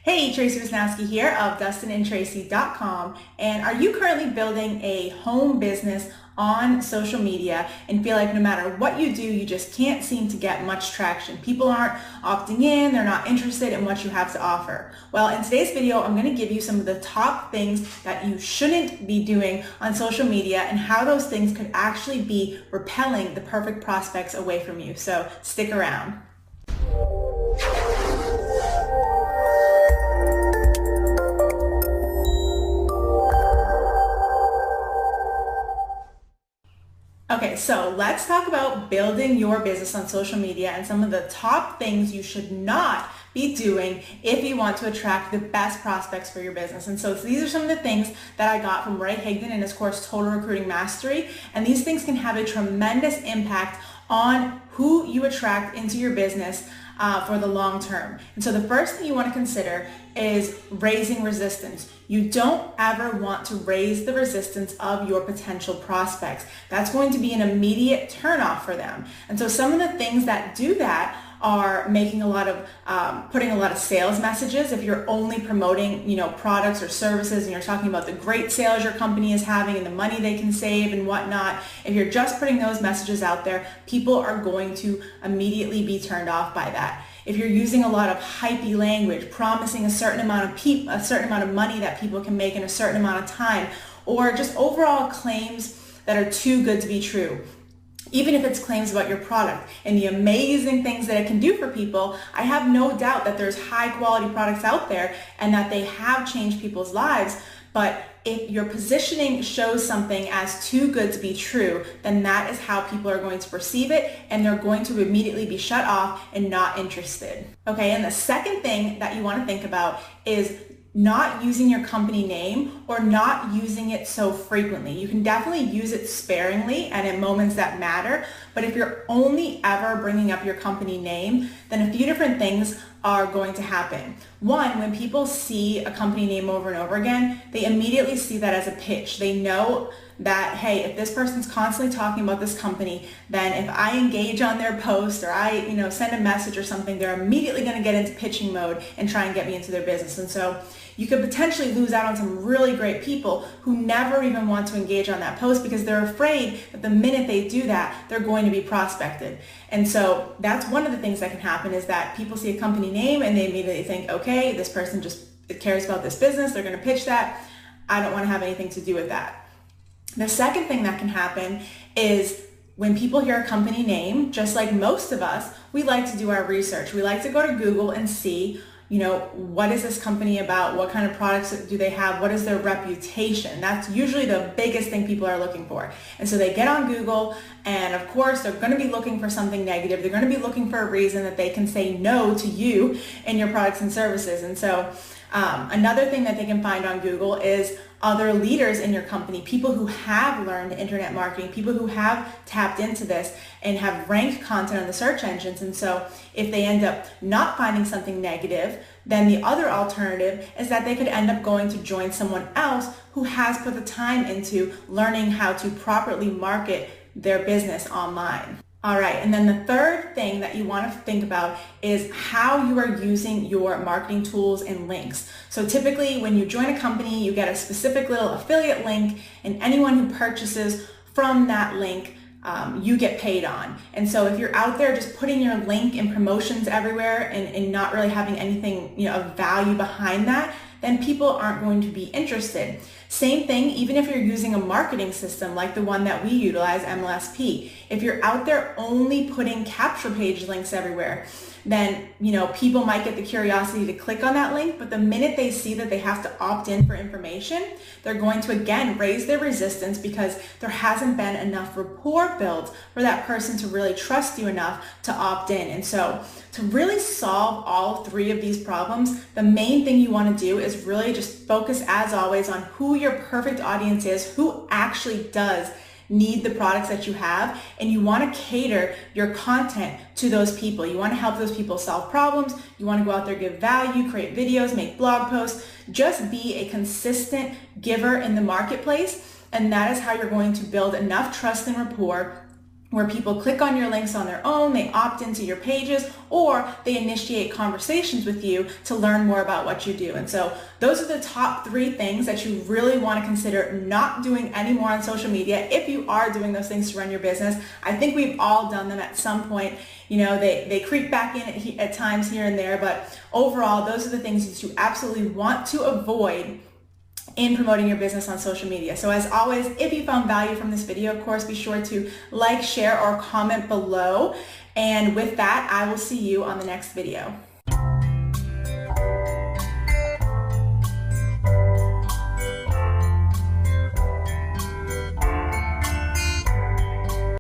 Hey, Tracy Wisnowski here of DustinandTracy.com, and are you currently building a home business on social media and feel like no matter what you do, you just can't seem to get much traction? People aren't opting in, they're not interested in what you have to offer. Well, in today's video, I'm going to give you some of the top things that you shouldn't be doing on social media and how those things could actually be repelling the perfect prospects away from you. So stick around. Okay, so let's talk about building your business on social media and some of the top things you should not be doing if you want to attract the best prospects for your business. And so these are some of the things that I got from Ray Higdon in his course, Total Recruiting Mastery. And these things can have a tremendous impact on who you attract into your business for the long term. And so the first thing you want to consider is raising resistance. You don't ever want to raise the resistance of your potential prospects. That's going to be an immediate turnoff for them. And so some of the things that do that are making a lot of, putting a lot of sales messages. If you're only promoting, products or services and you're talking about the great sales your company is having and the money they can save and whatnot, if you're just putting those messages out there, people are going to immediately be turned off by that. If you're using a lot of hypey language, promising a certain amount of money that people can make in a certain amount of time, or just overall claims that are too good to be true. Even if it's claims about your product and the amazing things that it can do for people, I have no doubt that there's high quality products out there and that they have changed people's lives. But if your positioning shows something as too good to be true, then that is how people are going to perceive it, and they're going to immediately be shut off and not interested. Okay, and the second thing that you want to think about is not using your company name or not using it so frequently. You can definitely use it sparingly and in moments that matter, but if you're only ever bringing up your company name, then a few different things are going to happen. One, when people see a company name over and over again, they immediately see that as a pitch. They know that, hey, if this person's constantly talking about this company, then if I engage on their post or I, send a message or something, they're immediately going to get into pitching mode and try and get me into their business. And so you could potentially lose out on some really great people who never even want to engage on that post because they're afraid that the minute they do that, they're going to be prospected. And so that's one of the things that can happen, is that people see a company name and they immediately think, okay, this person just cares about this business, they're going to pitch that. I don't want to have anything to do with that. The second thing that can happen is when people hear a company name, just like most of us, we like to do our research. We like to go to Google and see, what is this company about? What kind of products do they have? What is their reputation? That's usually the biggest thing people are looking for. And so they get on Google, and of course, they're going to be looking for something negative. They're going to be looking for a reason that they can say no to you and your products and services. And so another thing that they can find on Google is other leaders in your company, people who have learned internet marketing, people who have tapped into this and have ranked content on the search engines. And so if they end up not finding something negative, then the other alternative is that they could end up going to join someone else who has put the time into learning how to properly market their business online. All right, and then the third thing that you want to think about is how you are using your marketing tools and links. So typically when you join a company, you get a specific little affiliate link, and anyone who purchases from that link, you get paid on. And so if you're out there just putting your link in promotions everywhere and not really having anything of value behind that, then people aren't going to be interested. Same thing, even if you're using a marketing system like the one that we utilize, MLSP. If you're out there only putting capture page links everywhere, then people might get the curiosity to click on that link, but the minute they see that they have to opt in for information, they're going to again raise their resistance because there hasn't been enough rapport built for that person to really trust you enough to opt in. And so to really solve all three of these problems, the main thing you want to do is really just focus, as always, on who your perfect audience is, who actually does need the products that you have, and you want to cater your content to those people. You want to help those people solve problems. You want to go out there, give value, create videos, make blog posts, just be a consistent giver in the marketplace. And that is how you're going to build enough trust and rapport where people click on your links on their own, they opt into your pages, or they initiate conversations with you to learn more about what you do. And so those are the top 3 things that you really want to consider not doing anymore on social media if you are doing those things to run your business. I think we've all done them at some point. You know, they creep back in at times here and there, but overall, those are the things that you absolutely want to avoid in promoting your business on social media. So as always, if you found value from this video, of course, be sure to like, share, or comment below. And with that, I will see you on the next video.